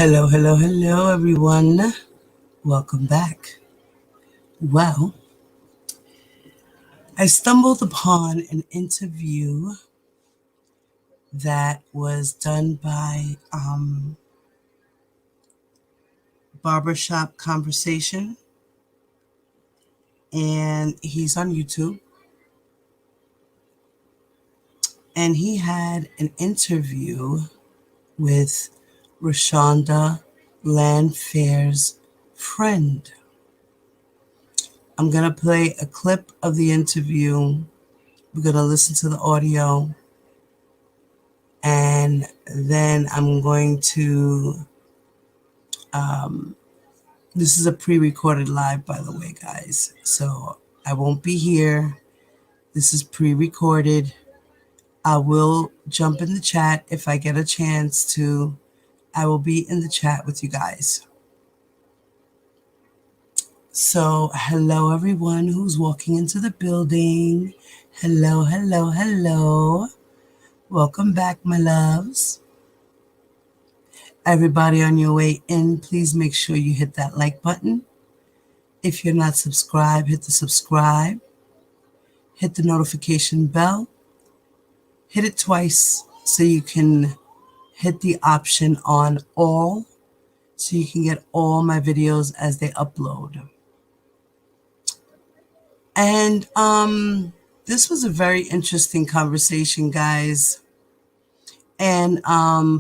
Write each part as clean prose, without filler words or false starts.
Hello, hello, hello, everyone. Welcome back. Well, I stumbled upon an interview that was done by Barbershop Conversation, and he's on YouTube. And he had an interview with Rashonda Landfair's friend. I'm going to play a clip of the interview. We're going to listen to the audio. And then I'm going to, this is a pre-recorded live, by the way, guys. So I won't be here. This is pre-recorded. I will jump in the chat if I get a chance to. I will be in the chat with you guys. So hello, everyone who's walking into the building. Hello, hello, hello. Welcome back, my loves. Everybody on your way in, please make sure you hit that like button. If you're not subscribed, hit the subscribe. Hit the notification bell. Hit it twice so you can hit the option on all so you can get all my videos as they upload. And this was a very interesting conversation, guys. And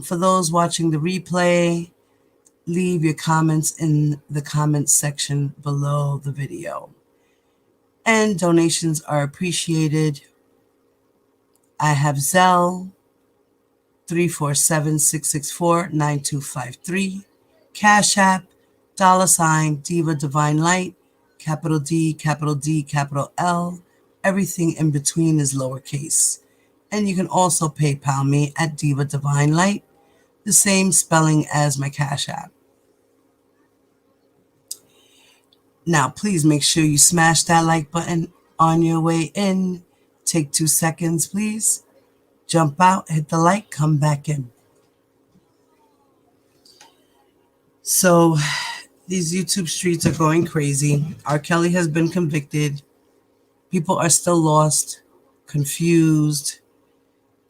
for those watching the replay, leave your comments in the comments section below the video. And donations are appreciated. I have Zelle 347-664-9253. Cash App, $ Diva Divine Light, capital D, capital D, capital L. Everything in between is lowercase. And you can also PayPal me at Diva Divine Light, the same spelling as my Cash App. Now, please make sure you smash that like button on your way in. Take 2 seconds, please. Jump out, hit the like, come back in. So, these YouTube streets are going crazy. R. Kelly has been convicted. People are still lost, confused.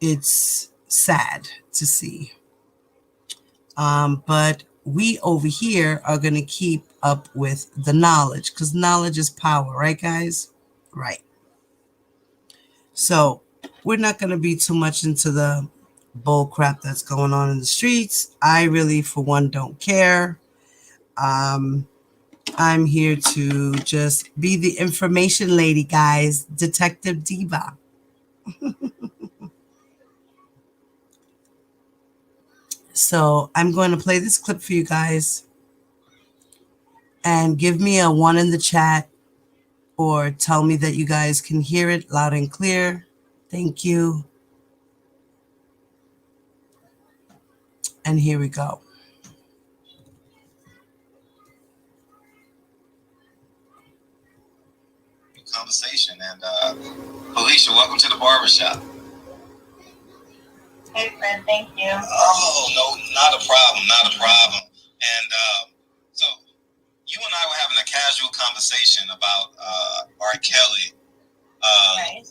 It's sad to see. But we over here are going to keep up with the knowledge because knowledge is power, right, guys? Right. So we're not going to be too much into the bull crap that's going on in the streets. I really, for one, don't care. I'm here to just be the information lady, guys. Detective Diva. So I'm going to play this clip for you guys. And give me a 1 in the chat or tell me that you guys can hear it loud and clear. Thank you. And here we go. Conversation. And Felicia, welcome to the barbershop. Hey, friend, thank you. Oh, no, not a problem, not a problem. And so you and I were having a casual conversation about R. Kelly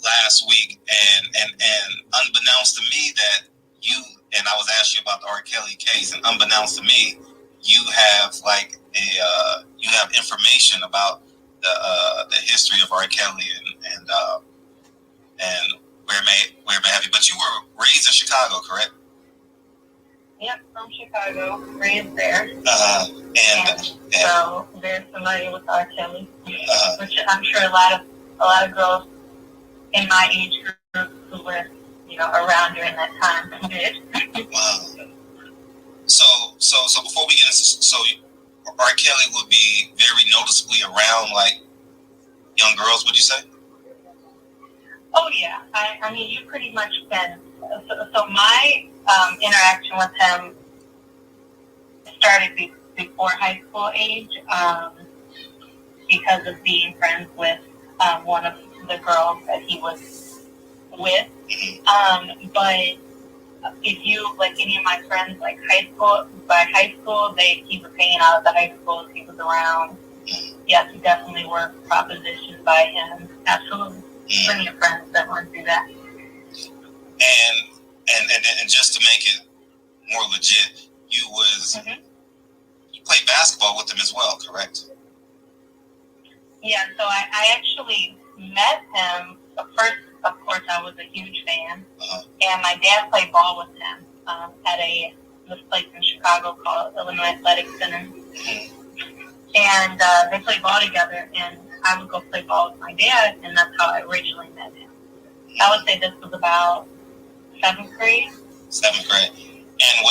last week, and unbeknownst to me that you, and I was asking you about the R. Kelly case, and unbeknownst to me, you have you have information about the history of R. Kelly and where may have you. But you were raised in Chicago, correct? Yep, from Chicago, raised there. And so very familiar with R. Kelly, which I'm sure a lot of girls in my age group who were, around during that time did. Wow. So before we get into, so R. Kelly would be very noticeably around like young girls, would you say? Oh yeah, I mean you pretty much can. So my interaction with him started before high school age because of being friends with one of the girls that he was with. But if you, like any of my friends, like by high school, he was hanging out at the high schools he was around. Yes, you definitely were propositioned by him. Absolutely. Plenty of friends that went through that. And just to make it more legit, you played basketball with him as well, correct? Yeah, so I actually met him. First, of course, I was a huge fan. And my dad played ball with him at this place in Chicago called Illinois Athletic Center. And they played ball together, and I would go play ball with my dad, and that's how I originally met him. I would say this was about 7th grade. 7th grade. And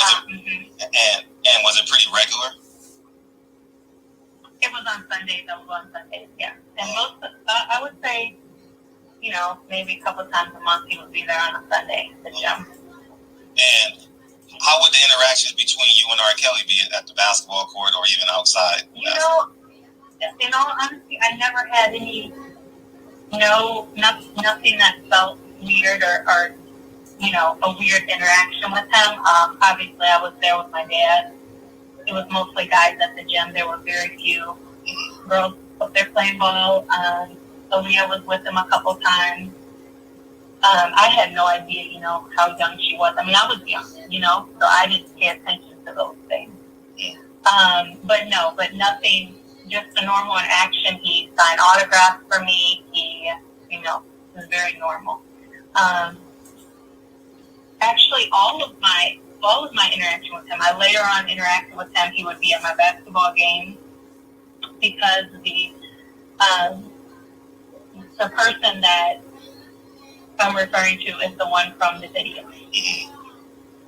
was it pretty regular? It was on Sundays. I would go on Sundays, yeah. And I would say, maybe a couple times a month he would be there on a Sunday at the gym. And how would the interactions between you and R. Kelly be at the basketball court or even outside? In all honesty, I never had nothing that felt weird or a weird interaction with him. Obviously, I was there with my dad. It was mostly guys at the gym. There were very few girls up there playing ball. Aaliyah was with him a couple times. I had no idea, how young she was. I mean, I was young, so I didn't pay attention to those things. But nothing, just a normal interaction. He signed autographs for me. He, was very normal. Actually, all of my interaction with him, I later on interacted with him. He would be at my basketball games because the person that I'm referring to is the one from the video.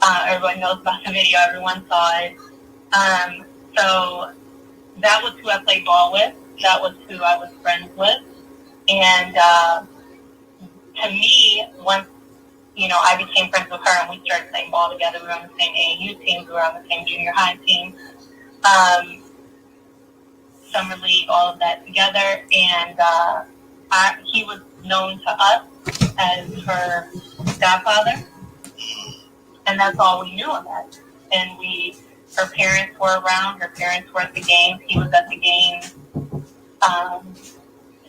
Everyone knows about the video. Everyone saw it. So that was who I played ball with. That was who I was friends with. And to me, once I became friends with her and we started playing ball together, we were on the same AAU team, we were on the same junior high team, summer league, all of that together. And he was known to us as her godfather, and that's all we knew of that. And her parents were around. Her parents were at the games. He was at the games.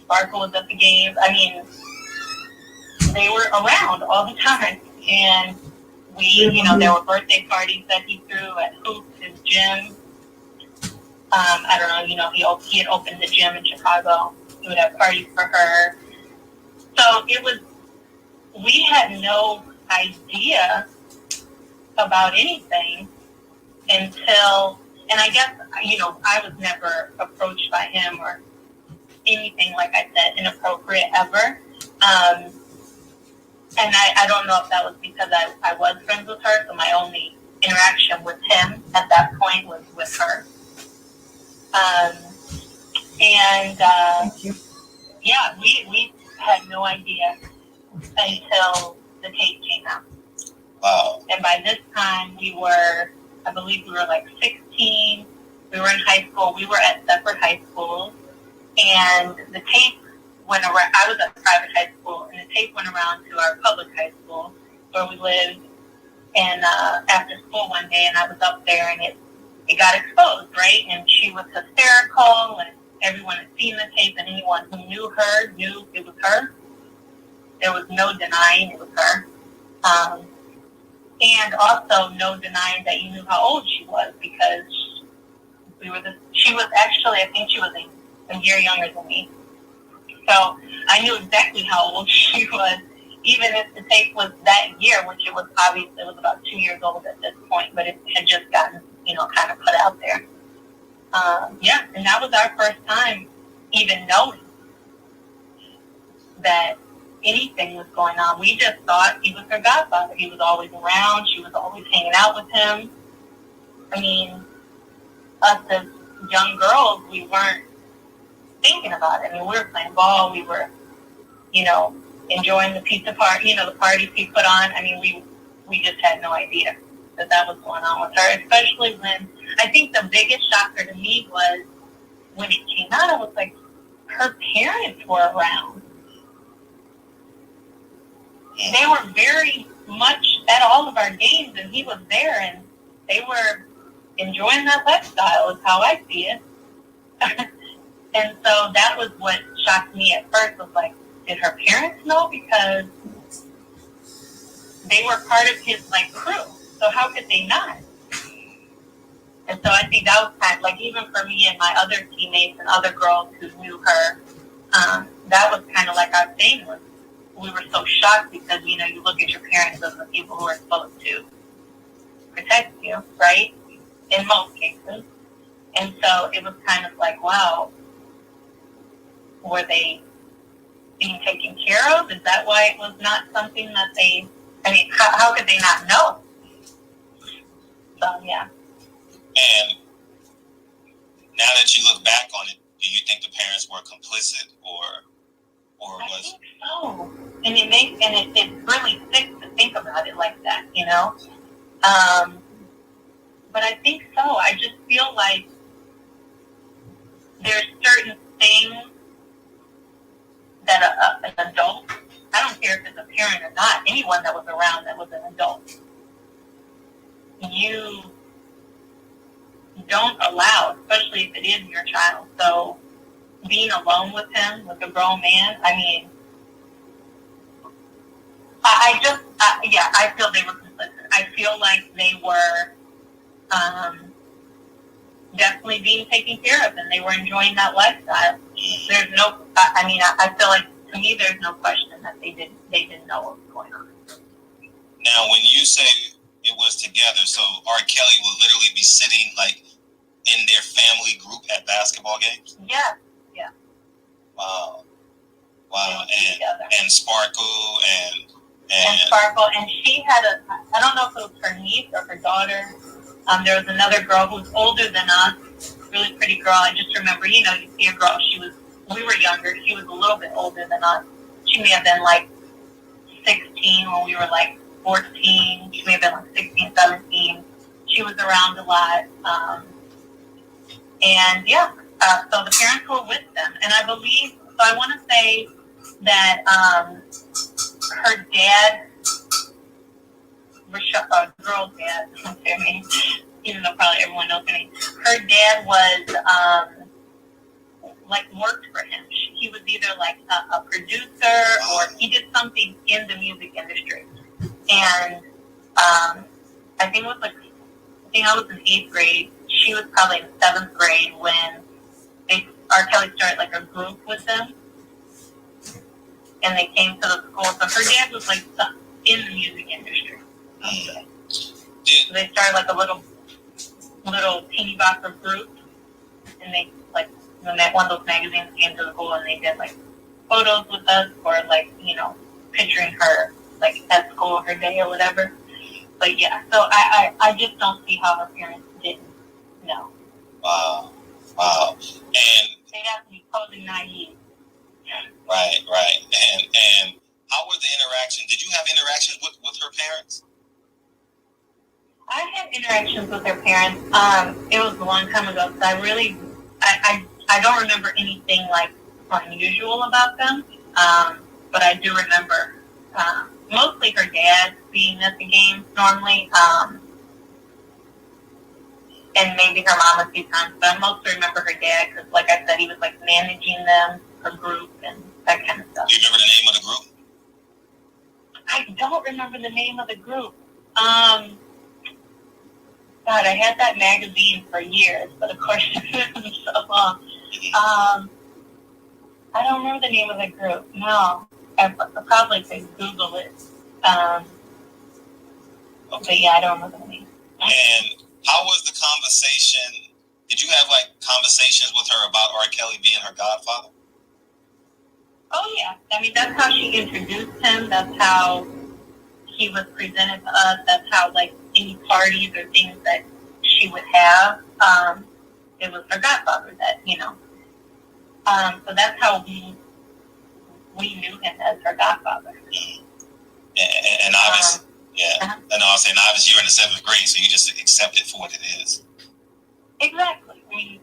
Sparkle was at the games. I mean, they were around all the time. And there were birthday parties that he threw at Hoops, his gym. I don't know, he had opened the gym in Chicago. He would have parties for her. So we had no idea about anything until, and I guess, I was never approached by him or anything, like I said, inappropriate ever. And I don't know if that was because I was friends with her, so my only interaction with him at that point was with her. Yeah, we had no idea until the tape came out. Wow. And by this time, I believe we were like 16. We were in high school. We were at separate high schools. And the tape went around. I was at a private high school, and the tape went around to our public high school where we lived. And after school one day, and I was up there, and it got exposed, right? And she was hysterical, and everyone had seen the tape, and anyone who knew her knew it was her. There was no denying it was her. And also no denying that you knew how old she was, because she was actually, I think she was a year younger than me. So I knew exactly how old she was, even if the tape was that year, which it was obviously, it was about 2 years old at this point, but it had just gotten, kind of put out there. And that was our first time even knowing that anything was going on. We just thought he was her godfather. He was always around. She was always hanging out with him. I mean, us as young girls, we weren't thinking about it. I mean, we were playing ball. We were, enjoying the pizza party, the parties he put on. I mean, we just had no idea that was going on with her, especially when, I think the biggest shocker to me was when it came out, I was like, her parents were around. They were very much at all of our games, and he was there, and they were enjoying that lifestyle, is how I see it. And so that was what shocked me at first, was like, did her parents know? Because they were part of his, like, crew. So how could they not? And so I think that was kind of, like, even for me and my other teammates and other girls who knew her, that was kind of like our thing, was we were so shocked because, you know, you look at your parents as the people who are supposed to protect you, right? In most cases. And so it was kind of like, wow, were they being taken care of? Is that why it was not something that they, I mean, how could they not know? So, yeah. And now that you look back on it, do you think the parents were complicit, or was? I think so. And it's really sick to think about it like that, you know? But I think so. I just feel like there's certain things that an adult, I don't care if it's a parent or not, anyone that was around that was an adult, you don't allow, especially if it is your child. So being alone with him, with a grown man, I mean, I feel they were complicit. I feel like they were definitely being taken care of, and they were enjoying that lifestyle. There's no, I feel like, to me, there's no question that they didn't know what was going on. Now, when you say it was together, so R. Kelly would literally be sitting, like, in their family group at basketball games? Yeah, yeah. Wow. And Sparkle and Sparkle, and she had I don't know if it was her niece or her daughter. There was another girl who was older than us, really pretty girl. I just remember, you know, you see a girl, we were younger, she was a little bit older than us. She may have been like 16 when we were like 14. She may have been like 16, 17. She was around a lot. And yeah, so the parents were with them. And I believe, so I want to say that her dad, girl's dad, even though probably everyone knows her name, her dad was, like, worked for him. He was either like a producer, or he did something in the music industry. And I think it was like, I was in 8th grade. She was probably in 7th grade when R. Kelly started like a group with them, and they came to the school. So her dad was like in the music industry. So they started like a little teeny bopper group, and they, like, when one of those magazines came to the school, and they did like photos with us, or like, you know, picturing her like at school, her day or whatever. But yeah, so I just don't see how her parents didn't know. Wow. And they'd have to be totally naive. Right. And how was the interaction? Did you have interactions with her parents? I had interactions with her parents. It was a long time ago, so I don't remember anything like unusual about them. But I do remember mostly her dad being at the games normally, and maybe her mom a few times. But I mostly remember her dad because, like I said, he was like managing them, her group, and that kind of stuff. Do you remember the name of the group? I don't remember the name of the group. God, I had that magazine for years, but of course it's been so long. I don't remember the name of the group. No, I probably could Google it. But yeah, I don't remember the name. And how was the conversation? Did you have like conversations with her about R. Kelly being her godfather? Oh yeah, I mean, that's how she introduced him. That's how he was presented to us. That's how, like, any parties or things that she would have, it was her godfather that, you know. So that's how we knew him as her godfather. And obviously, and I was saying, obviously, you're in the 7th grade, so you just accept it for what it is. Exactly. I mean,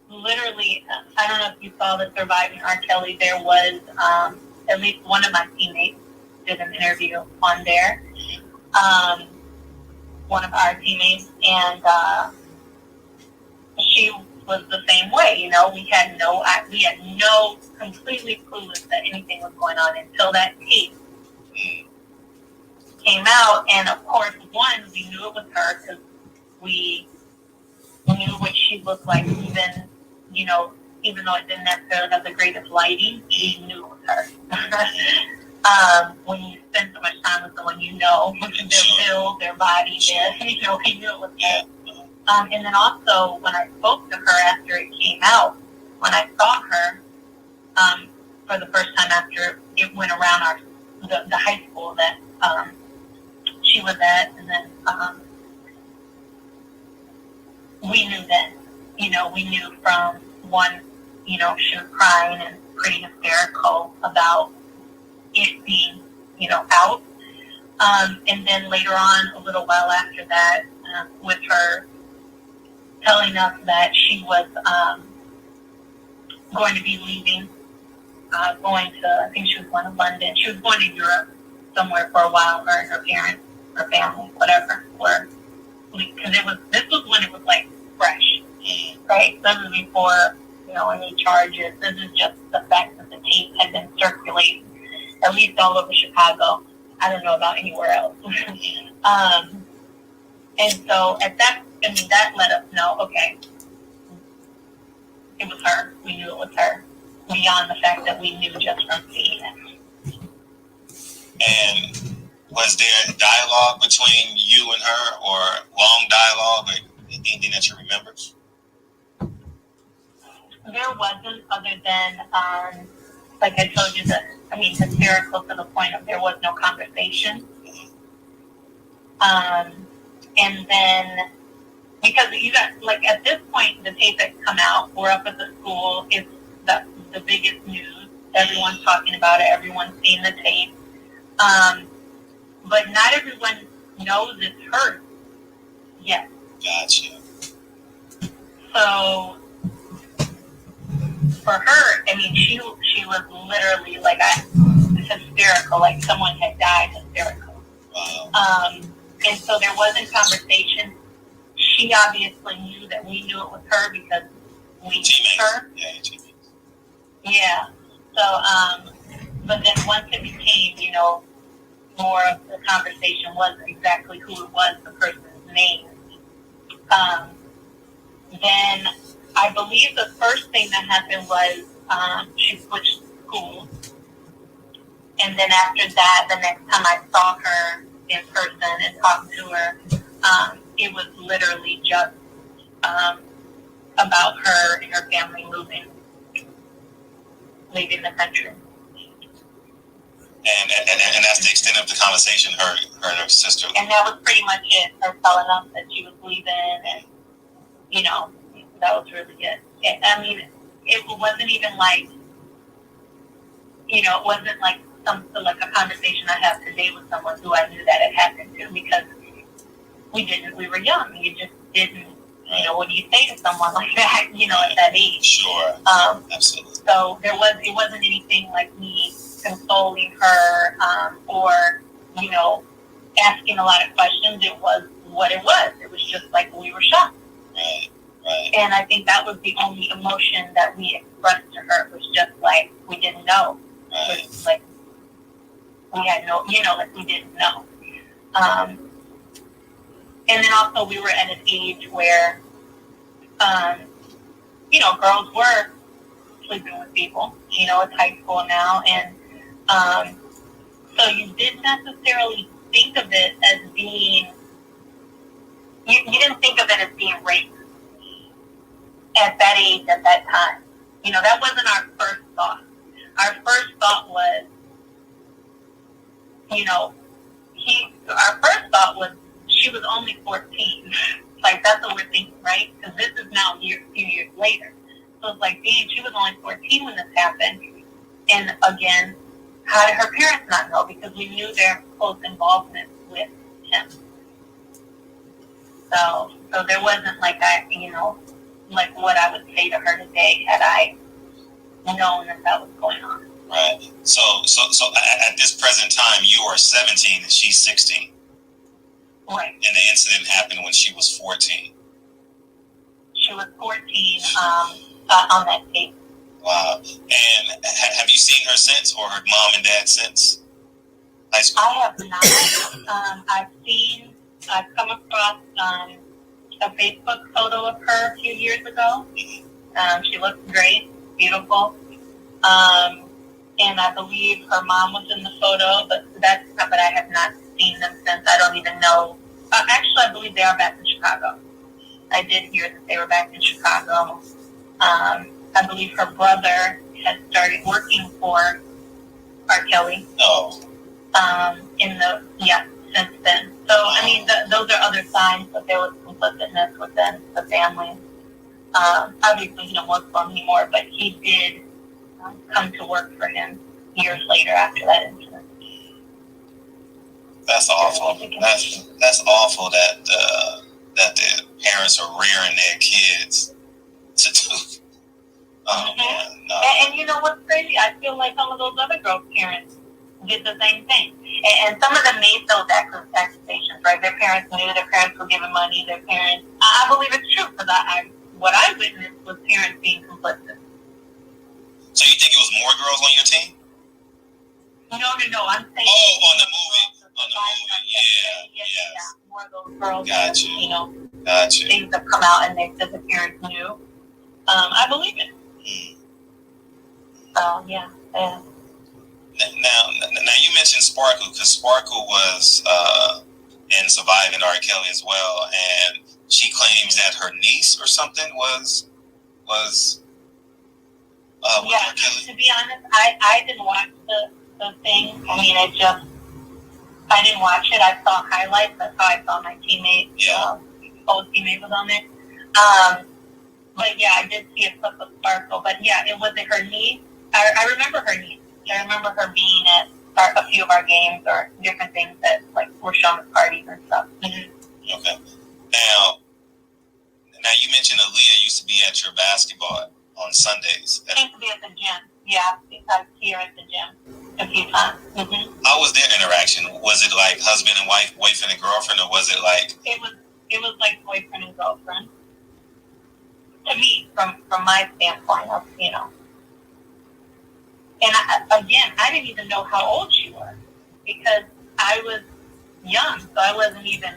literally, I don't know if you saw the Surviving R. Kelly. There was at least one of my teammates did an interview on there, one of our teammates, and she was the same way. We had no completely clueless that anything was going on until that tape came out, and of course, we knew it was her because we knew what she looked like, even though it didn't necessarily have the greatest lighting, we knew it was her. When you spend so much time with someone, their build, their body, we knew it was her. And then also, when I spoke to her after it came out, when I saw her for the first time after it went around the high school that she was at, and then we knew then, we knew from one, she was crying and pretty hysterical about it being, out. And then later on, a little while after that, with her telling us that she was going to be leaving, going to, I think she was going to London. She was going to Europe somewhere for a while, her and her parents, her family, whatever, because this was when it was like fresh, right? This was before, any charges. This is just the fact that the tape had been circulating, at least all over Chicago. I don't know about anywhere else. And so that let us know, okay, it was her. We knew it was her, beyond the fact that we knew just from seeing it. And was there dialogue between you and her, or long dialogue, or anything that you remember? There wasn't, other than, like I told you, hysterical to the point of there was no conversation. And then, because you got, like, at this point, the tape had come out, we're up at the school, it's the biggest news, everyone's talking about it, everyone's seen the tape. But not everyone knows it's her yet. Gotcha. So for her, she was literally like hysterical, like someone had died, hysterical. Wow. And so there wasn't conversation. She obviously knew that we knew it was her because we knew her. Yeah. So, but then once it became, more of the conversation was exactly who it was, the person's name. Then I believe the first thing that happened was she switched schools. And then after that, the next time I saw her in person and talked to her, it was literally just about her and her family leaving the country. And that's the extent of the conversation, her and her sister. And that was pretty much it, her telling us that she was leaving, and, that was really it. It wasn't even like, it wasn't like like a conversation I have today with someone who I knew that had happened to, because we were young. You just didn't, what do you say to someone like that, at that age? Sure. Absolutely. So it wasn't anything like me consoling her, or, asking a lot of questions. It was what it was. It was just like we were shocked. Right. And I think that was the only emotion that we expressed to her. It was just like, we didn't know. Right. It was like, we had no, like we didn't know. And then also we were at an age where, girls were sleeping with people. It's high school now. And so you didn't necessarily think of it as being, you didn't think of it as being rape at that age, at that time. That wasn't our first thought. Our first thought was, our first thought was she was only 14. Like, that's what we're thinking, right? Because this is now a few years later. So it's like, dang, she was only 14 when this happened. And again, how did her parents not know? Because we knew their close involvement with him. So there wasn't like like what I would say to her today had I known that was going on. Right. So at this present time, you are 17 and she's 16. Right. And the incident happened when she was 14. She was 14 on that tape. Wow. And have you seen her since, or her mom and dad since high school? I have not. I've come across a Facebook photo of her a few years ago. She looks great, beautiful. And I believe her mom was in the photo, but I have not seen them since. I don't even know. Actually, I believe they are back in Chicago. I did hear that they were back in Chicago. I believe her brother has started working for R. Kelly. Oh. Since then. So, I mean, those are other signs that there was complicitness within the family. Obviously, he don't work for him anymore, but he did come to work for him years later after that incident. That's awful. That's awful that the parents are rearing their kids to do. Oh, man, no. And you know what's crazy? I feel like some of those other girls' parents did the same thing. And some of them made those accusations, right? Their parents knew, their parents were giving money, their parents... I believe it's true, because what I witnessed was parents being complicit. So you think it was more girls on your team? No, I'm saying... Oh, on the movie. Yeah. More of those girls, Gotcha. You know, Gotcha. Things have come out and they said the parents knew. I believe it. So, yeah. Now you mentioned Sparkle, because Sparkle was in Surviving R. Kelly as well, and she claims that her niece or something was R. Kelly. To be honest, I didn't watch the thing. I mean, I didn't watch it. I saw highlights. That's how I saw my teammate. Old teammate was on there. But yeah, I did see a clip of Sparkle. But yeah, it wasn't her niece. I remember her niece. I remember her being at a few of our games or different things that like were shown at parties and stuff. Mm-hmm. Okay. Now you mentioned Aaliyah used to be at your basketball on Sundays. She used to be at the gym. Yeah, I see her at the gym a few times. Mm-hmm. How was their interaction? Was it like husband and wife, boyfriend and girlfriend, or was it like? It was like boyfriend and girlfriend. To me, from my standpoint of, you know. And I didn't even know how old she was because I was young, so I wasn't even,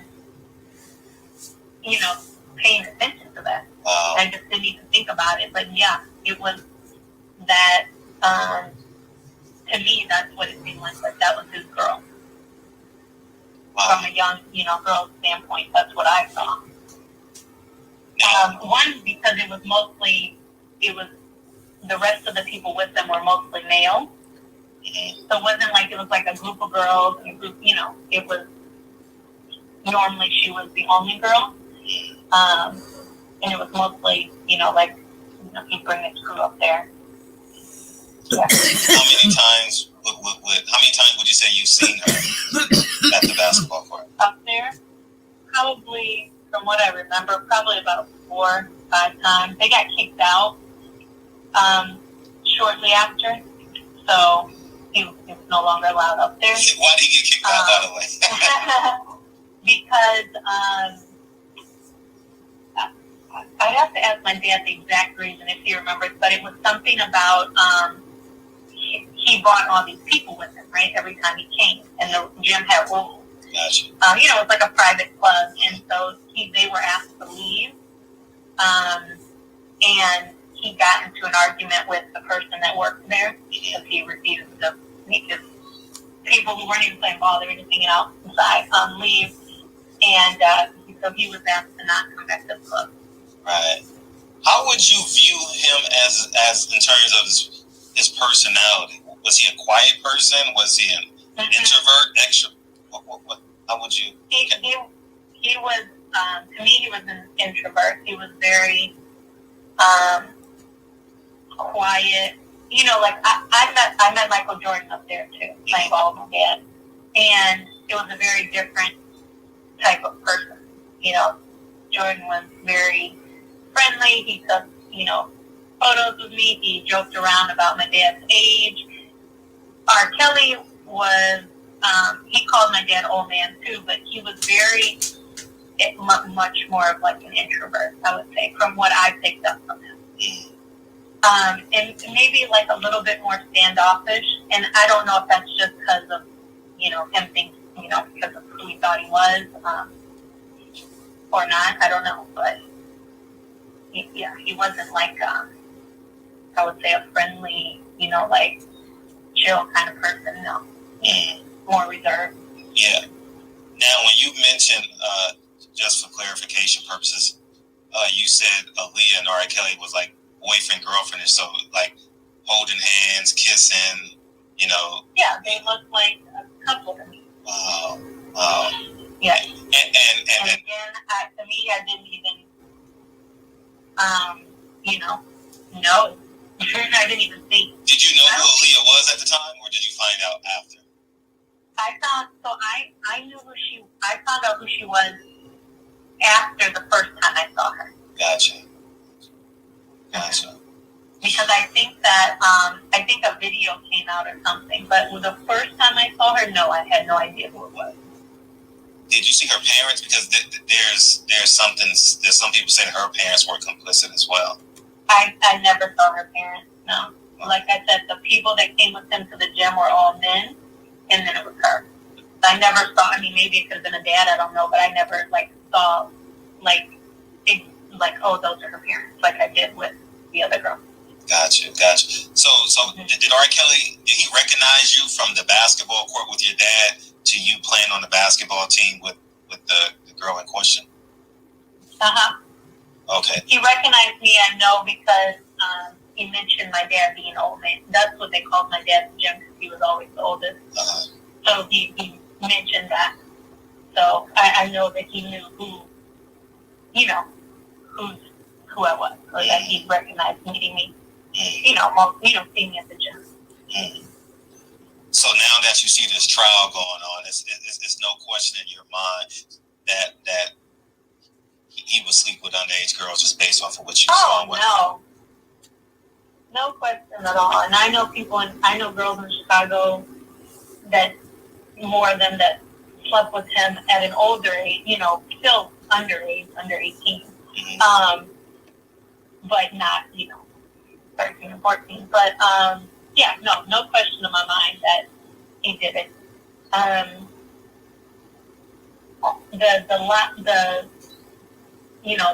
paying attention to that. Wow. I just didn't even think about it. But yeah, it was that. To me, that's what it seemed like that was his girl. Wow. From a young, girl standpoint, that's what I saw. One, because it was the rest of the people with them were mostly male. Mm-hmm. So it wasn't like it was like a group of girls and a group, it was normally she was the only girl. And it was mostly, he'd bring his crew up there. Yeah. How many times would you say you've seen her at the basketball court? Up there? Probably, from what I remember, probably about 4 or 5 times. They got kicked out shortly after, so he was no longer allowed up there. Why did he get kicked out, by the way? Because I'd have to ask my dad the exact reason if he remembers, but it was something about he brought all these people with him, right, every time he came, and the gym had rules. Gotcha. It's like a private club, and so they were asked to leave, and he got into an argument with the person that worked there because he refused to make his people who weren't even playing ball, they were just hanging out inside, leave, and so he was asked to not come back to the club. Right. How would you view him as in terms of his personality? Was he a quiet person? Was he an introvert, extrovert? What? How would you? He was, to me, he was an introvert. He was very quiet. I met Michael Jordan up there too, playing ball with my dad, and it was a very different type of person. Jordan was very friendly. He took, photos with me. He joked around about my dad's age. R. Kelly was he called my dad old man too, but he was very, much more of like an introvert, I would say, from what I picked up from him. And maybe like a little bit more standoffish. And I don't know if that's just because of, him thinking, because of who he thought he was, or not. I don't know. But he wasn't like, I would say a friendly, like chill kind of person. No. More reserved. Yeah. Now, when you mentioned, just for clarification purposes, you said Aaliyah and R. Kelly was like boyfriend, girlfriend, so like holding hands, kissing, Yeah, they looked like a couple to me. Wow. Yeah. And again, to me, I didn't even, know. I didn't even think. Did you know who Aaliyah was at the time, or did you find out after? I found out who she was after the first time I saw her. Gotcha. Because I think that, a video came out or something, but the first time I saw her, no, I had no idea who it was. Did you see her parents? Because there's some people saying her parents were complicit as well. I never saw her parents, no. Like I said, the people that came with him to the gym were all men, and then it was her. I never saw, maybe it could have been a dad, I don't know, but I never, saw, oh, those are her parents, like I did with the other girl. Gotcha. So did R. Kelly, did he recognize you from the basketball court with your dad to you playing on the basketball team with the girl in question? Uh-huh. Okay. He recognized me, I know, because he mentioned my dad being old man. That's what they called my dad in the gym, because he was always the oldest. Uh-huh. So he mentioned that. So I know that he knew who I was, or that he recognized meeting me. Seeing me at the gym. So now that you see this trial going on, it's no question in your mind that he would sleep with underage girls just based off of what you saw. Oh, no question at all. And I know girls in Chicago that more of them that slept with him at an older age, still underage, under 18. But not, 13 and 14. But, no question in my mind that he did it.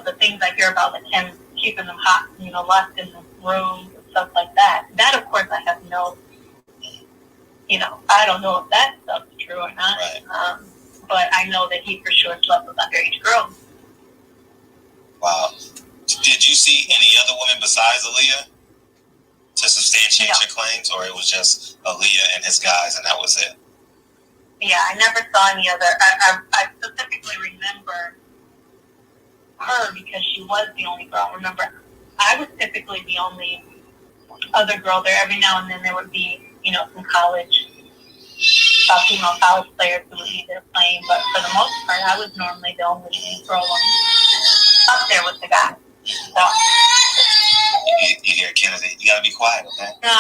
The things I hear about, like him keeping them hot, locked in the rooms and stuff like that. That, of course, I have no, I don't know if that stuff is true or not. Right. But I know that he for sure slept with underage girls. Wow. Did you see any other women besides Aaliyah to substantiate your claims, or it was just Aaliyah and his guys and that was it? Yeah, I never saw any other. I specifically remember her because she was the only girl. Remember, I was typically the only other girl there. Every now and then there would be, some female college players who would be there playing, but for the most part, I was normally the only girl up there with the guys. So. You hear Kennedy? You gotta be quiet, okay? No. I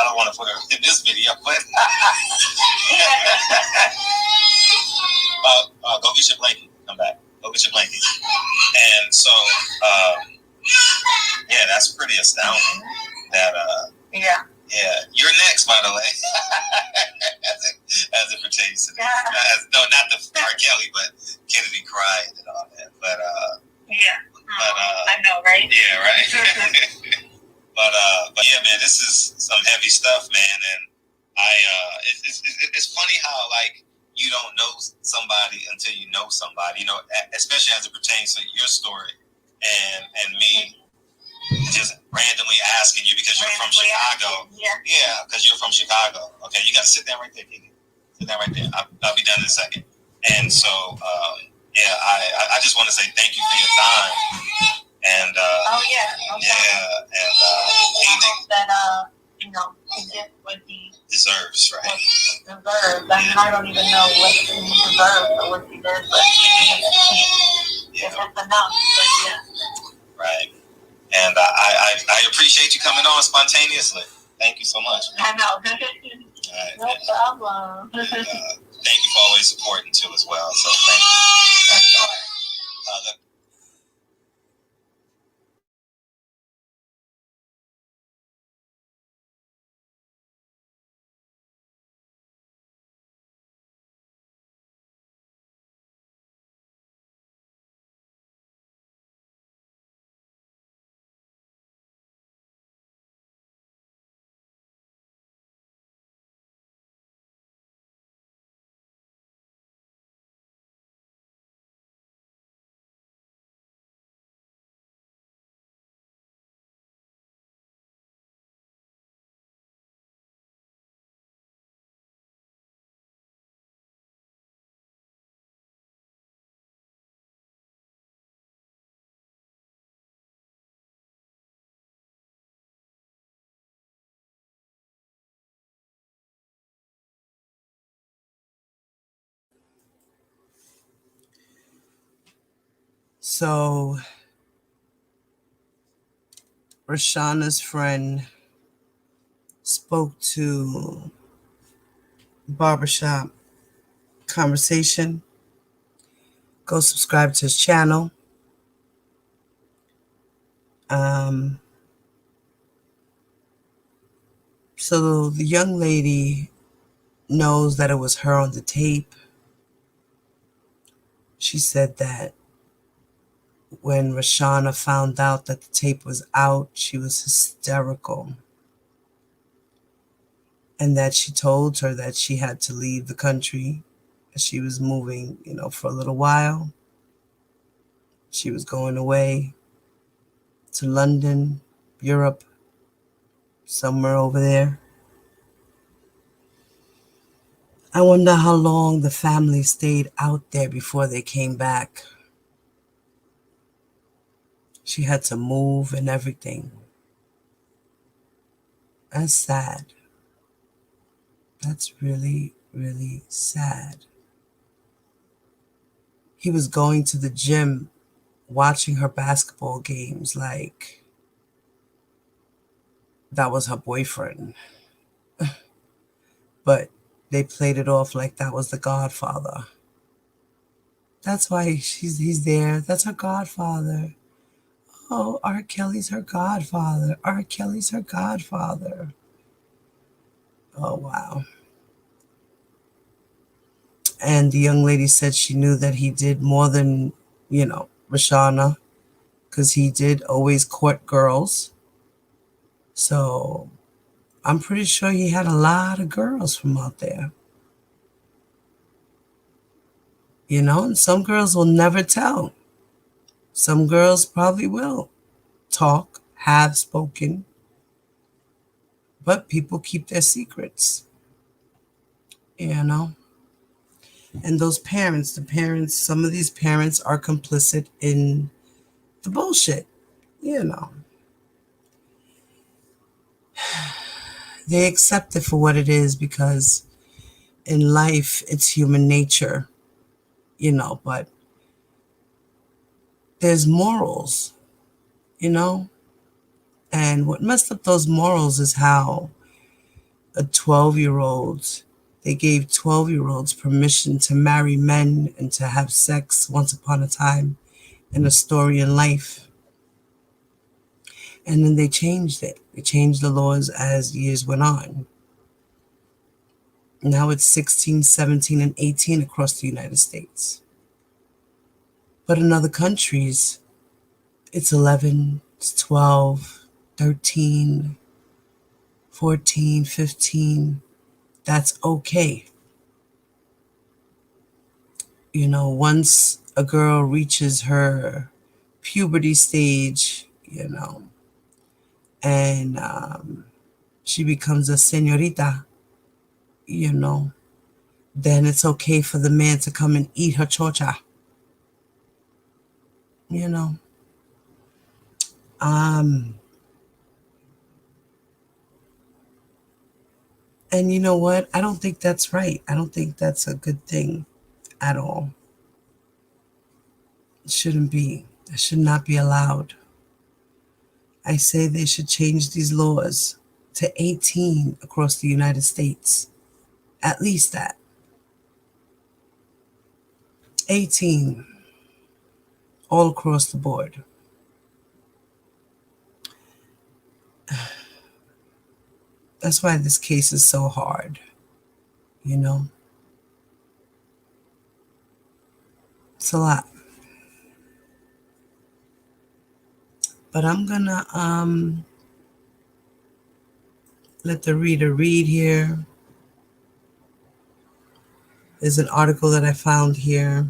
don't want to put her in this video, but go get your blanket. Come back. Go get your blanket. And so, that's pretty astounding. That Yeah, you're next, by the way. as it pertains to no, not the R. Kelly, but Kennedy crying and all that. But I know, right? Yeah, right. but yeah, man, this is some heavy stuff, man. And it's funny how you don't know somebody until you know somebody. Especially as it pertains to your story and me. Just randomly asking you because you're from Chicago. Yeah, because you're from Chicago. Okay, you got to sit down right there, Kiki. Sit down right there. I'll be done in a second. And so, I just want to say thank you for your time. And I hope that he gets what he deserves, right? Deserves. I don't even know what he deserves or what he does, but if it's enough, but yeah. Right. And I appreciate you coming on spontaneously. Thank you so much. I know. Right. No problem. And, thank you for always supporting too as well. So thank you. So Rashana's friend spoke to Barbershop Conversation. Go subscribe to his channel. Um, so the young lady knows that it was her on the tape. She said that when Rashana found out that the tape was out, she was hysterical. And that she told her that she had to leave the country. She was moving, for a little while. She was going away to London, Europe, somewhere over there. I wonder how long the family stayed out there before they came back. She had to move and everything. That's sad. That's really, really sad. He was going to the gym, watching her basketball games like that was her boyfriend. But they played it off like that was the Godfather. That's why he's there. That's her Godfather. Oh, R. Kelly's her Godfather. R. Kelly's her Godfather. Oh, wow. And the young lady said she knew that he did more than, Rashana, because he did always court girls. So I'm pretty sure he had a lot of girls from out there. And some girls will never tell. Some girls probably will talk, have spoken, but people keep their secrets, you know? And those parents, some of these parents are complicit in the bullshit, They accept it for what it is because in life it's human nature, but there's morals, you know? And what messed up those morals is how a 12-year-old, they gave 12-year-olds permission to marry men and to have sex once upon a time in a story in life. And then they changed it. They changed the laws as years went on. Now it's 16, 17, and 18 across the United States. But in other countries, it's 11, it's 12, 13, 14, 15. That's okay. Once a girl reaches her puberty stage, and she becomes a señorita, then it's okay for the man to come and eat her chocha, you know. And you know what? I don't think that's right. I don't think that's a good thing at all. It shouldn't be. It should not be allowed. I say they should change these laws to 18 across the United States. At least that. 18, all across the board. That's why this case is so hard, you know? It's a lot. But I'm gonna let the reader read here. There's an article that I found here.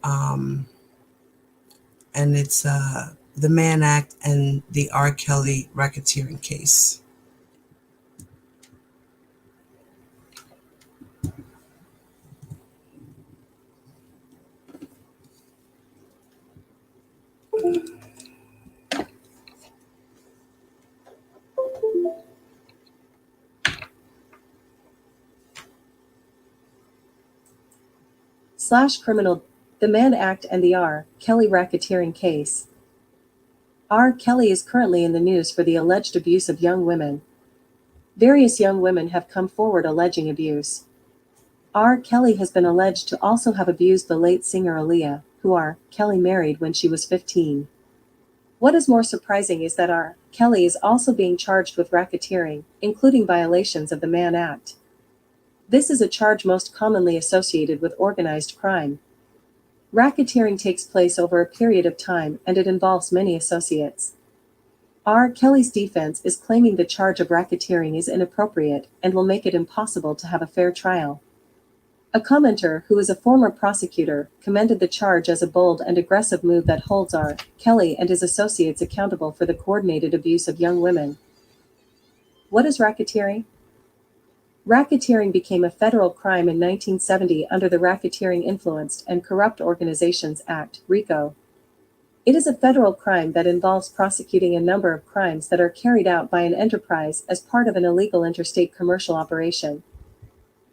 And it's the Mann Act and the R. Kelly racketeering case. /criminal, the Mann Act and the R. Kelly racketeering case. R. Kelly is currently in the news for the alleged abuse of young women. Various young women have come forward alleging abuse. R. Kelly has been alleged to also have abused the late singer Aaliyah, who R. Kelly married when she was 15. What is more surprising is that R. Kelly is also being charged with racketeering, including violations of the Mann Act. This is a charge most commonly associated with organized crime. Racketeering takes place over a period of time and it involves many associates. R. Kelly's defense is claiming the charge of racketeering is inappropriate and will make it impossible to have a fair trial. A commenter, who is a former prosecutor, commended the charge as a bold and aggressive move that holds R. Kelly and his associates accountable for the coordinated abuse of young women. What is racketeering? Racketeering became a federal crime in 1970 under the Racketeering Influenced and Corrupt Organizations Act, RICO. It is a federal crime that involves prosecuting a number of crimes that are carried out by an enterprise as part of an illegal interstate commercial operation.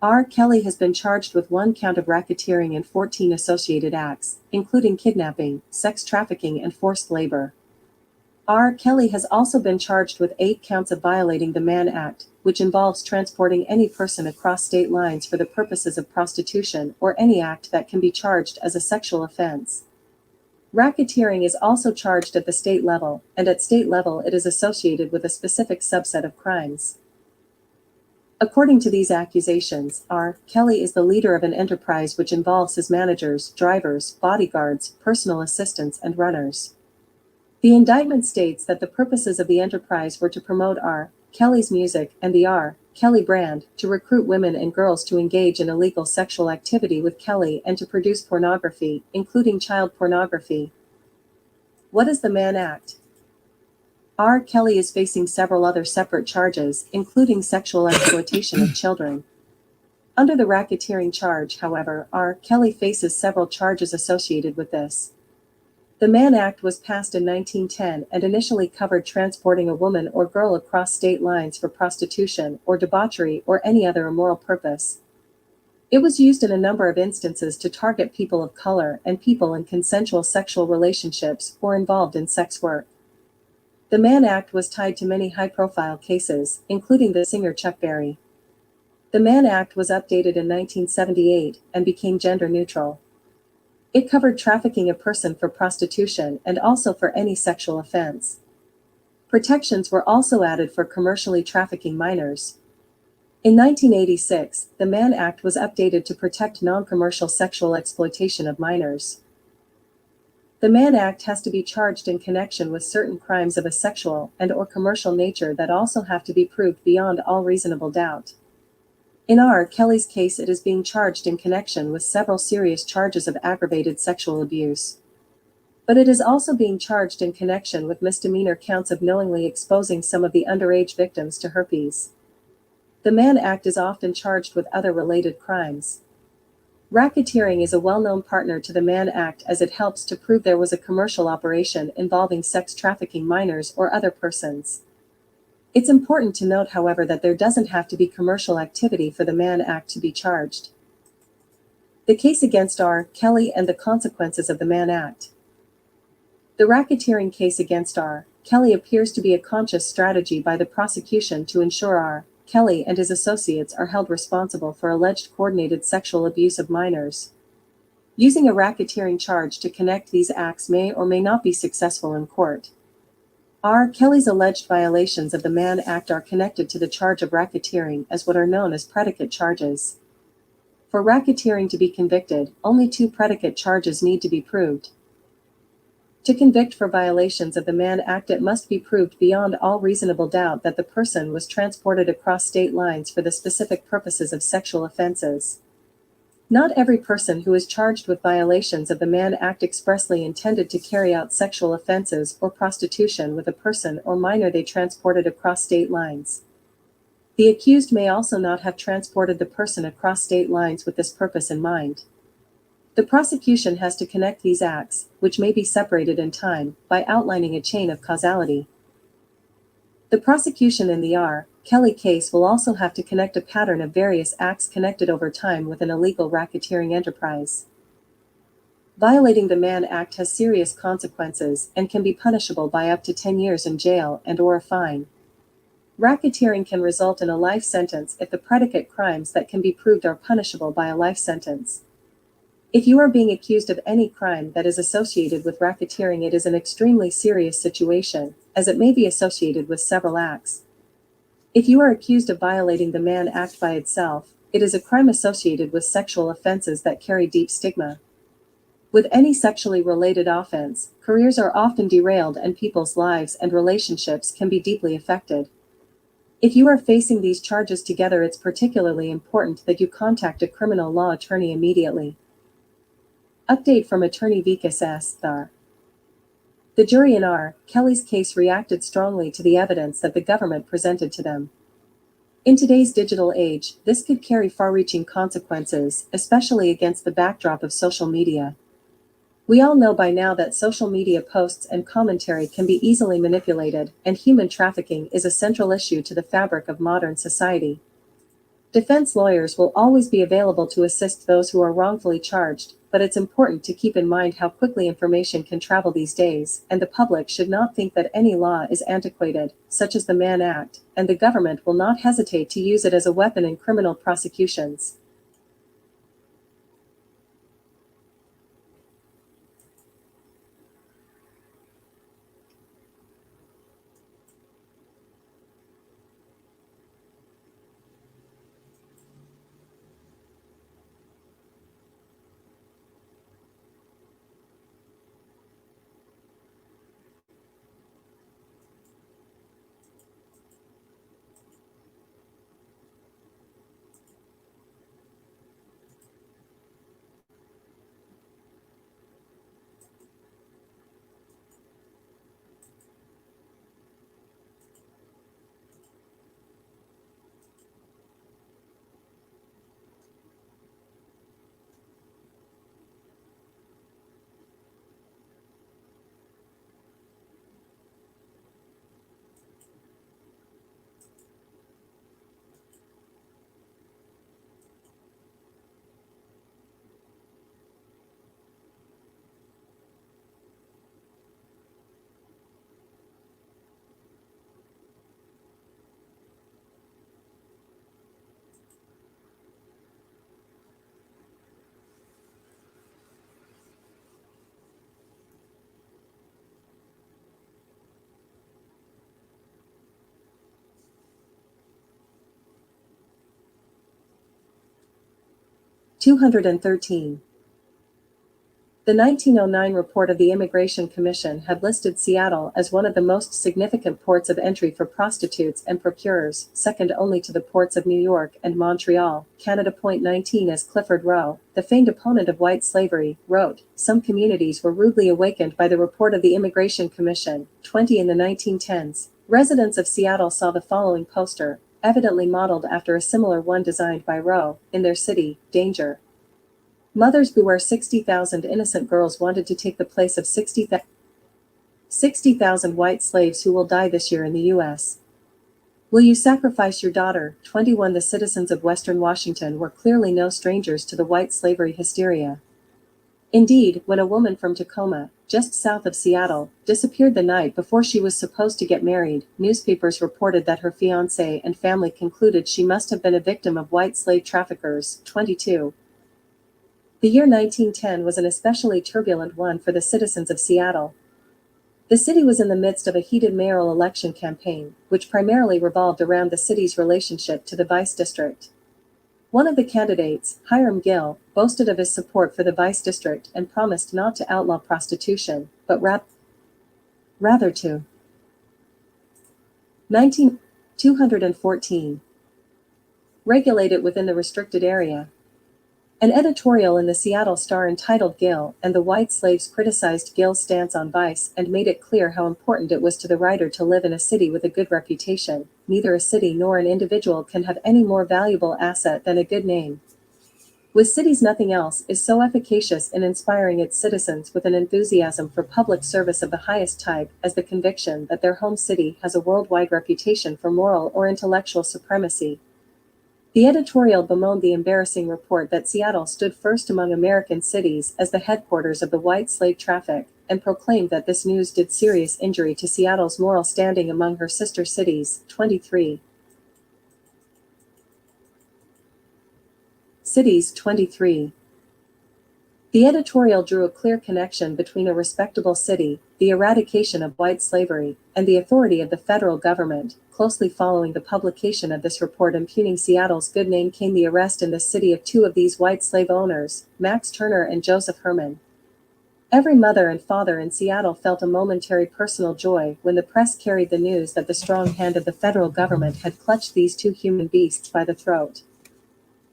R. Kelly has been charged with 1 count of racketeering and 14 associated acts, including kidnapping, sex trafficking, and forced labor. R. Kelly has also been charged with 8 counts of violating the Mann Act, which involves transporting any person across state lines for the purposes of prostitution or any act that can be charged as a sexual offense. Racketeering is also charged at the state level, and at state level it is associated with a specific subset of crimes. According to these accusations, R. Kelly is the leader of an enterprise which involves his managers, drivers, bodyguards, personal assistants, and runners. The indictment states that the purposes of the enterprise were to promote R. Kelly's music and the R. Kelly brand, to recruit women and girls to engage in illegal sexual activity with Kelly and to produce pornography, including child pornography. What is the Mann Act? R. Kelly is facing several other separate charges, including sexual exploitation of children. Under the racketeering charge, however, R. Kelly faces several charges associated with this. The Mann Act was passed in 1910 and initially covered transporting a woman or girl across state lines for prostitution or debauchery or any other immoral purpose. It was used in a number of instances to target people of color and people in consensual sexual relationships or involved in sex work. The Mann Act was tied to many high-profile cases, including the singer Chuck Berry. The Mann Act was updated in 1978 and became gender-neutral. It covered trafficking a person for prostitution and also for any sexual offense. Protections were also added for commercially trafficking minors. In 1986, the Mann Act was updated to protect non-commercial sexual exploitation of minors. The Mann Act has to be charged in connection with certain crimes of a sexual and/or commercial nature that also have to be proved beyond all reasonable doubt. In R. Kelly's case, it is being charged in connection with several serious charges of aggravated sexual abuse. But it is also being charged in connection with misdemeanor counts of knowingly exposing some of the underage victims to herpes. The Mann Act is often charged with other related crimes. Racketeering is a well-known partner to the Mann Act as it helps to prove there was a commercial operation involving sex trafficking minors or other persons. It's important to note, however, that there doesn't have to be commercial activity for the Mann Act to be charged. The case against R. Kelly and the consequences of the Mann Act. The racketeering case against R. Kelly appears to be a conscious strategy by the prosecution to ensure R. Kelly and his associates are held responsible for alleged coordinated sexual abuse of minors. Using a racketeering charge to connect these acts may or may not be successful in court. R. Kelly's alleged violations of the Mann Act are connected to the charge of racketeering as what are known as predicate charges. For racketeering to be convicted, only 2 predicate charges need to be proved. To convict for violations of the Mann Act, it must be proved beyond all reasonable doubt that the person was transported across state lines for the specific purposes of sexual offenses. Not every person who is charged with violations of the Mann Act expressly intended to carry out sexual offenses or prostitution with a person or minor they transported across state lines. The accused may also not have transported the person across state lines with this purpose in mind. The prosecution has to connect these acts, which may be separated in time, by outlining a chain of causality. The prosecution in the R. Kelly case will also have to connect a pattern of various acts connected over time with an illegal racketeering enterprise. Violating the Mann Act has serious consequences and can be punishable by up to 10 years in jail and/or a fine. Racketeering can result in a life sentence if the predicate crimes that can be proved are punishable by a life sentence. If you are being accused of any crime that is associated with racketeering, it is an extremely serious situation, as it may be associated with several acts. If you are accused of violating the Mann Act by itself, it is a crime associated with sexual offenses that carry deep stigma. With any sexually related offense, careers are often derailed and people's lives and relationships can be deeply affected. If you are facing these charges together, it's particularly important that you contact a criminal law attorney immediately. Update from attorney Vikas S. Thar. The jury in R. Kelly's case reacted strongly to the evidence that the government presented to them. In today's digital age, this could carry far-reaching consequences, especially against the backdrop of social media. We all know by now that social media posts and commentary can be easily manipulated, and human trafficking is a central issue to the fabric of modern society. Defense lawyers will always be available to assist those who are wrongfully charged, but it's important to keep in mind how quickly information can travel these days, and the public should not think that any law is antiquated, such as the Mann Act, and the government will not hesitate to use it as a weapon in criminal prosecutions. (213) The 1909 report of the Immigration Commission had listed Seattle as one of the most significant ports of entry for prostitutes and procurers, second only to the ports of New York and Montreal, Canada. 19 As Clifford Rowe, the famed opponent of white slavery, wrote, some communities were rudely awakened by the report of the Immigration Commission. 20 In the 1910s, residents of Seattle saw the following poster, evidently modeled after a similar one designed by Rowe, in their city, Danger. Mothers beware. 60,000 innocent girls wanted to take the place of 60,000 white slaves who will die this year in the U.S. Will you sacrifice your daughter? 21 The citizens of Western Washington were clearly no strangers to the white slavery hysteria. Indeed, when a woman from Tacoma, just south of Seattle, disappeared the night before she was supposed to get married, newspapers reported that her fiancé and family concluded she must have been a victim of white slave traffickers. 22. The year 1910 was an especially turbulent one for the citizens of Seattle. The city was in the midst of a heated mayoral election campaign, which primarily revolved around the city's relationship to the Vice District. One of the candidates, Hiram Gill, boasted of his support for the Vice District and promised not to outlaw prostitution, but rather to 214. Regulate it within the restricted area. An editorial in the Seattle Star entitled Gill and the White Slaves criticized Gill's stance on vice and made it clear how important it was to the writer to live in a city with a good reputation. Neither a city nor an individual can have any more valuable asset than a good name. With cities, nothing else is so efficacious in inspiring its citizens with an enthusiasm for public service of the highest type as the conviction that their home city has a worldwide reputation for moral or intellectual supremacy. The editorial bemoaned the embarrassing report that Seattle stood first among American cities as the headquarters of the white slave traffic, and proclaimed that this news did serious injury to Seattle's moral standing among her sister cities. 23. Cities. 23. The editorial drew a clear connection between a respectable city, the eradication of white slavery, and the authority of the federal government. Closely following the publication of this report impugning Seattle's good name came the arrest in the city of two of these white slave owners, Max Turner and Joseph Herman. Every mother and father in Seattle felt a momentary personal joy when the press carried the news that the strong hand of the federal government had clutched these two human beasts by the throat.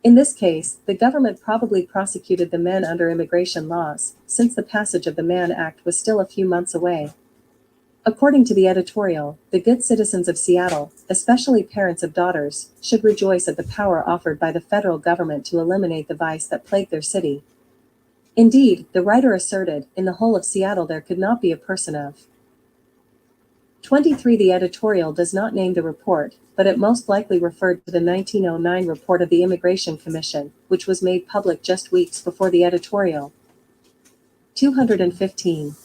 In this case, the government probably prosecuted the men under immigration laws, since the passage of the Mann Act was still a few months away. According to the editorial, the good citizens of Seattle, especially parents of daughters, should rejoice at the power offered by the federal government to eliminate the vice that plagued their city. Indeed, the writer asserted, in the whole of Seattle there could not be a person of 23. The editorial does not name the report, but it most likely referred to the 1909 report of the Immigration Commission, which was made public just weeks before the editorial. 215.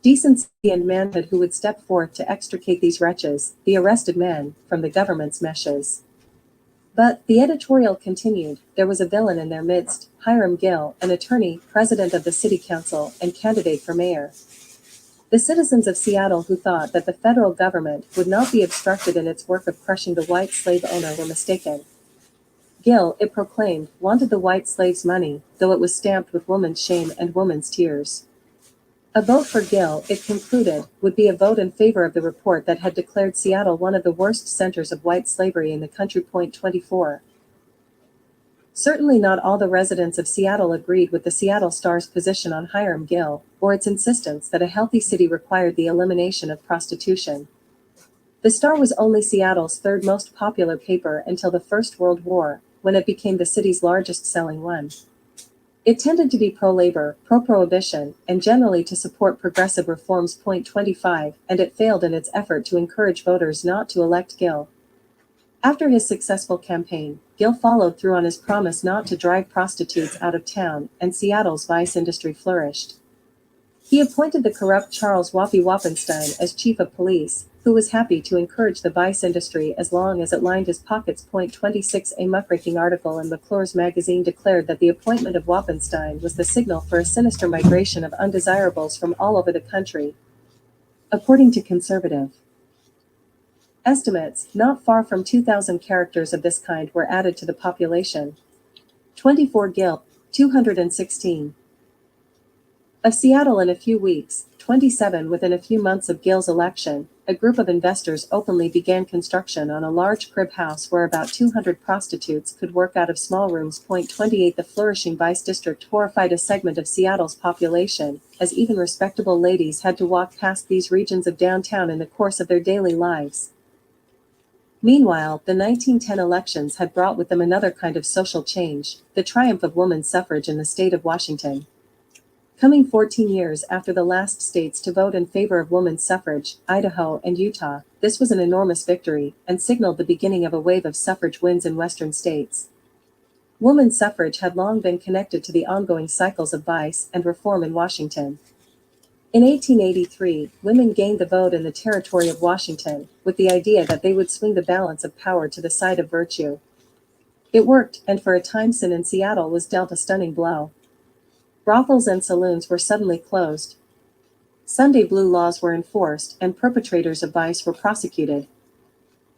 Decency and manhood who would step forth to extricate these wretches, the arrested men, from the government's meshes. But, the editorial continued, there was a villain in their midst, Hiram Gill, an attorney, president of the city council, and candidate for mayor. The citizens of Seattle who thought that the federal government would not be obstructed in its work of crushing the white slave owner were mistaken. Gill, it proclaimed, wanted the white slave's money, though it was stamped with woman's shame and woman's tears. A vote for Gill, it concluded, would be a vote in favor of the report that had declared Seattle one of the worst centers of white slavery in the country. 24. Certainly not all the residents of Seattle agreed with the Seattle Star's position on Hiram Gill, or its insistence that a healthy city required the elimination of prostitution. The Star was only Seattle's third most popular paper until the First World War, when it became the city's largest selling one. It tended to be pro-labor, pro-prohibition, and generally to support progressive reforms. 25, and it failed in its effort to encourage voters not to elect Gill. After his successful campaign, Gill followed through on his promise not to drive prostitutes out of town, and Seattle's vice industry flourished. He appointed the corrupt Charles Wappy Wappenstein as chief of police, who was happy to encourage the vice industry as long as it lined his pockets. 26, a muckraking article in McClure's magazine declared that the appointment of Wappenstein was the signal for a sinister migration of undesirables from all over the country. According to conservative estimates, not far from 2,000 characters of this kind were added to the population. 24. Gill, 216. Of Seattle in a few weeks. 27. Within a few months of Gill's election, a group of investors openly began construction on a large crib house where about 200 prostitutes could work out of small rooms. 28. The flourishing Vice District horrified a segment of Seattle's population, as even respectable ladies had to walk past these regions of downtown in the course of their daily lives. Meanwhile, the 1910 elections had brought with them another kind of social change, the triumph of women's suffrage in the state of Washington. Coming 14 years after the last states to vote in favor of women's suffrage, Idaho and Utah, this was an enormous victory, and signaled the beginning of a wave of suffrage wins in western states. Woman suffrage had long been connected to the ongoing cycles of vice and reform in Washington. In 1883, women gained the vote in the territory of Washington, with the idea that they would swing the balance of power to the side of virtue. It worked, and for a time sin in Seattle was dealt a stunning blow. Brothels and saloons were suddenly closed. Sunday blue laws were enforced, and perpetrators of vice were prosecuted.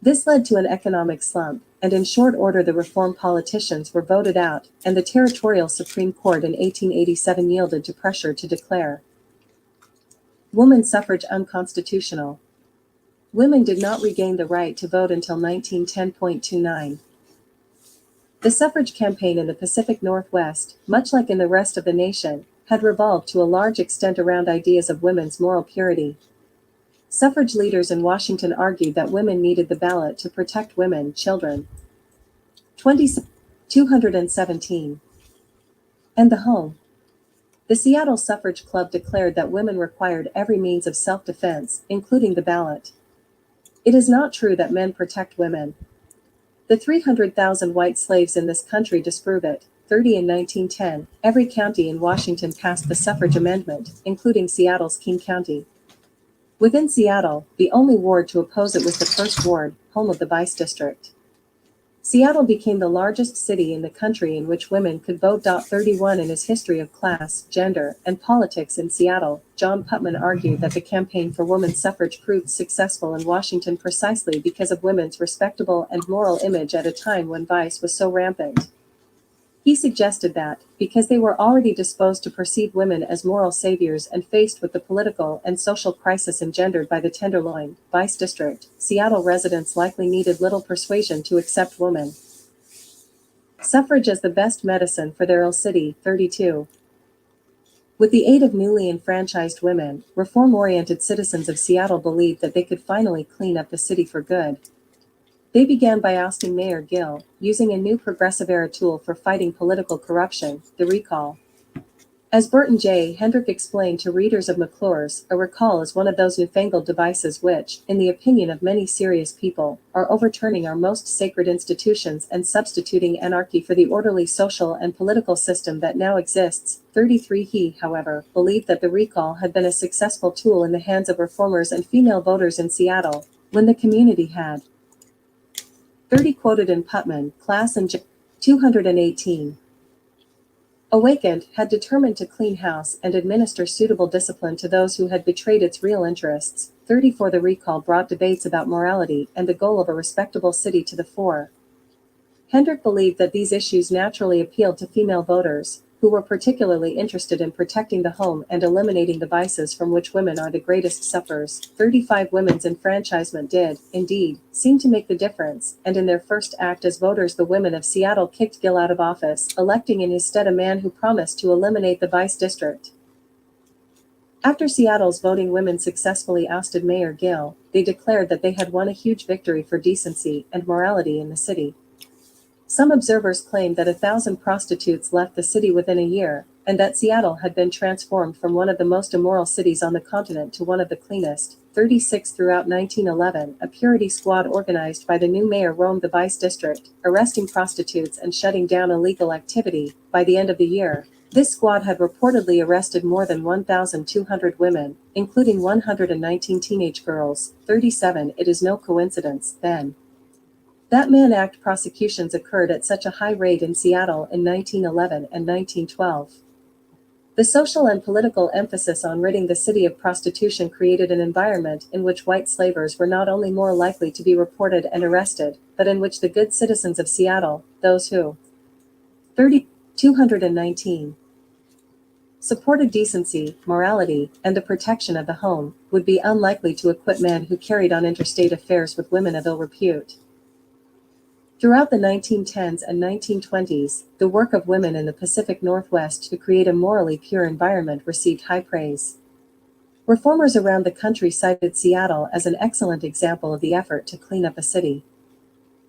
This led to an economic slump, and in short order the reform politicians were voted out, and the territorial Supreme Court in 1887 yielded to pressure to declare woman suffrage unconstitutional. Women did not regain the right to vote until 1910.29. The suffrage campaign in the Pacific Northwest, much like in the rest of the nation, had revolved to a large extent around ideas of women's moral purity. Suffrage leaders in Washington argued that women needed the ballot to protect women, children, 217, and the home. The Seattle Suffrage Club declared that women required every means of self-defense, including the ballot. It is not true that men protect women. The 300,000 white slaves in this country disprove it. 30 in 1910, every county in Washington passed the suffrage amendment, including Seattle's King County. Within Seattle, the only ward to oppose it was the 1st Ward, home of the Vice District. Seattle became the largest city in the country in which women could vote. 31 In his history of class, gender, and politics in Seattle, John Putman argued that the campaign for women's suffrage proved successful in Washington precisely because of women's respectable and moral image at a time when vice was so rampant. He suggested that, because they were already disposed to perceive women as moral saviors and faced with the political and social crisis engendered by the Tenderloin, Vice District, Seattle residents likely needed little persuasion to accept woman suffrage as the best medicine for their ill city. 32. With the aid of newly enfranchised women, reform-oriented citizens of Seattle believed that they could finally clean up the city for good. They began by ousting Mayor Gill, using a new progressive-era tool for fighting political corruption, the recall. As Burton J. Hendrick explained to readers of McClure's, a recall is one of those newfangled devices which, in the opinion of many serious people, are overturning our most sacred institutions and substituting anarchy for the orderly social and political system that now exists. 33 He, however, believed that the recall had been a successful tool in the hands of reformers and female voters in Seattle, when the community had 30 quoted in Putman, Class and 218. Awakened, had determined to clean house and administer suitable discipline to those who had betrayed its real interests. 34 The recall brought debates about morality and the goal of a respectable city to the fore. Hendrick believed that these issues naturally appealed to female voters, who were particularly interested in protecting the home and eliminating the vices from which women are the greatest sufferers. 35 Women's enfranchisement did, indeed, seem to make the difference, and in their first act as voters the women of Seattle kicked Gill out of office, electing in his stead a man who promised to eliminate the Vice District. After Seattle's voting women successfully ousted Mayor Gill, they declared that they had won a huge victory for decency and morality in the city. Some observers claimed that 1,000 prostitutes left the city within a year, and that Seattle had been transformed from one of the most immoral cities on the continent to one of the cleanest. 36 Throughout 1911, a purity squad organized by the new mayor roamed the Vice District, arresting prostitutes and shutting down illegal activity. By the end of the year, this squad had reportedly arrested more than 1,200 women, including 119 teenage girls. 37 It is no coincidence, then, that Mann Act prosecutions occurred at such a high rate in Seattle in 1911 and 1912. The social and political emphasis on ridding the city of prostitution created an environment in which white slavers were not only more likely to be reported and arrested, but in which the good citizens of Seattle, those who 219 supported decency, morality, and the protection of the home, would be unlikely to acquit men who carried on interstate affairs with women of ill repute. Throughout the 1910s and 1920s, the work of women in the Pacific Northwest to create a morally pure environment received high praise. Reformers around the country cited Seattle as an excellent example of the effort to clean up a city.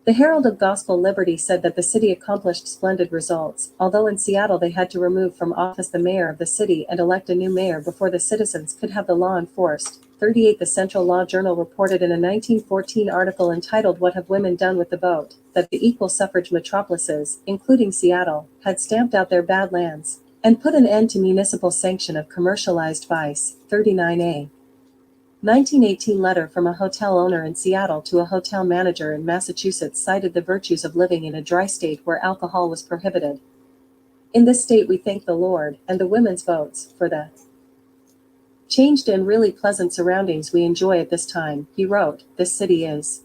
The Herald of Gospel Liberty said that the city accomplished splendid results, although in Seattle they had to remove from office the mayor of the city and elect a new mayor before the citizens could have the law enforced. 38, the Central Law Journal reported in a 1914 article entitled "What Have Women Done with the Vote?" that the equal suffrage metropolises, including Seattle, had stamped out their bad lands and put an end to municipal sanction of commercialized vice. 39a. 1918 letter from a hotel owner in Seattle to a hotel manager in Massachusetts cited the virtues of living in a dry state where alcohol was prohibited. "In this state we thank the Lord, and the women's votes, for the changed and really pleasant surroundings we enjoy at this time," he wrote. "This city is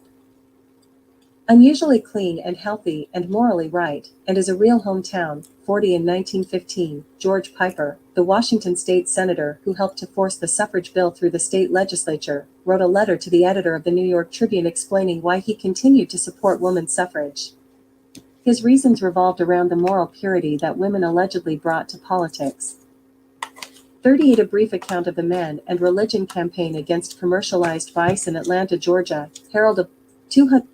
unusually clean and healthy and morally right, and is a real hometown." 40. In 1915, George Piper, the Washington state senator who helped to force the suffrage bill through the state legislature, wrote a letter to the editor of the New York Tribune explaining why he continued to support women's suffrage. His reasons revolved around the moral purity that women allegedly brought to politics. 38. A brief account of the Men and Religion campaign against commercialized vice in Atlanta, Georgia. Herald of 200.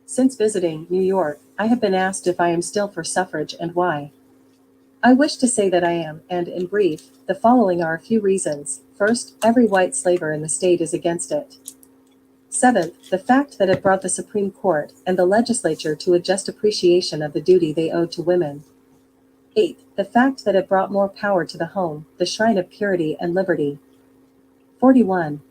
Since visiting New York, I have been asked if I am still for suffrage and why. I wish to say that I am, and in brief, the following are a few reasons. First, every white slaver in the state is against it. Seventh, the fact that it brought the Supreme Court and the legislature to a just appreciation of the duty they owed to women. Eighth, the fact that it brought more power to the home, the shrine of purity and liberty. 41.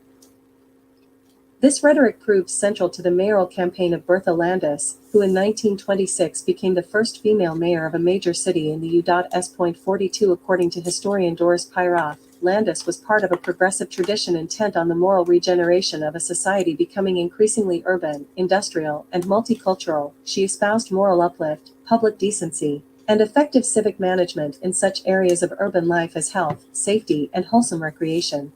This rhetoric proved central to the mayoral campaign of Bertha Landis, who in 1926 became the first female mayor of a major city in the U.S. 42. According to historian Doris Pyroff, Landis was part of a progressive tradition intent on the moral regeneration of a society becoming increasingly urban, industrial, and multicultural. She espoused moral uplift, public decency, and effective civic management in such areas of urban life as health, safety, and wholesome recreation.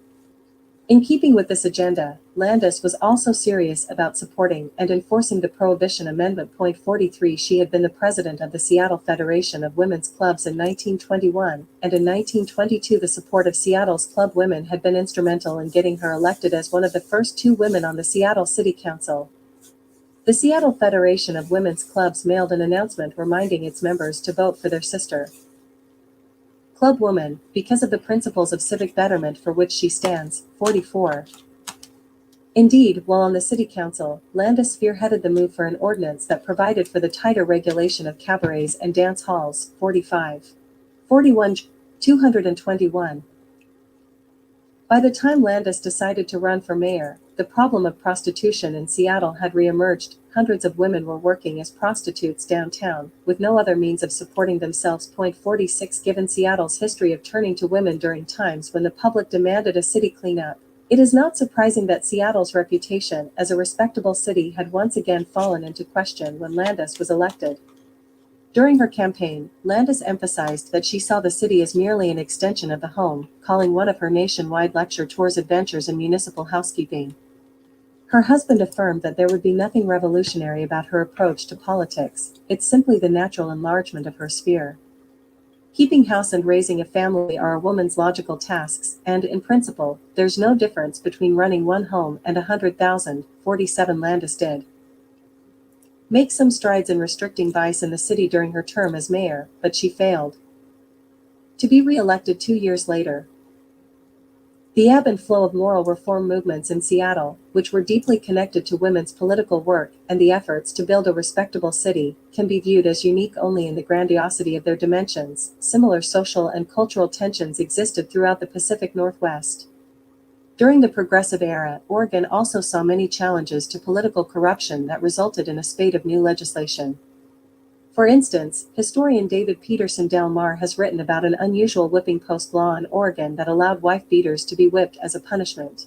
In keeping with this agenda, Landis was also serious about supporting and enforcing the Prohibition Amendment. 43. She had been the president of the Seattle Federation of Women's Clubs in 1921, and in 1922 the support of Seattle's club women had been instrumental in getting her elected as one of the first 2 women on the Seattle City Council. The Seattle Federation of Women's Clubs mailed an announcement reminding its members to vote for their sister club woman, because of the principles of civic betterment for which she stands. 44. Indeed, while on the city council, Landis spearheaded the move for an ordinance that provided for the tighter regulation of cabarets and dance halls. 45. 41. 221. By the time Landis decided to run for mayor, the problem of prostitution in Seattle had reemerged. Hundreds of women were working as prostitutes downtown, with no other means of supporting themselves. 46. Given Seattle's history of turning to women during times when the public demanded a city cleanup, it is not surprising that Seattle's reputation as a respectable city had once again fallen into question when Landis was elected. During her campaign, Landis emphasized that she saw the city as merely an extension of the home, calling one of her nationwide lecture tours Adventures in Municipal Housekeeping. Her husband affirmed that there would be nothing revolutionary about her approach to politics, it's simply the natural enlargement of her sphere. Keeping house and raising a family are a woman's logical tasks, and, in principle, there's no difference between running one home and 100,000, 47. Landis did make some strides in restricting vice in the city during her term as mayor, but she failed to be re-elected 2 years later. The ebb and flow of moral reform movements in Seattle, which were deeply connected to women's political work and the efforts to build a respectable city, can be viewed as unique only in the grandiosity of their dimensions. Similar social and cultural tensions existed throughout the Pacific Northwest. During the Progressive Era, Oregon also saw many challenges to political corruption that resulted in a spate of new legislation. For instance, historian David Peterson Del Mar has written about an unusual whipping post law in Oregon that allowed wife beaters to be whipped as a punishment.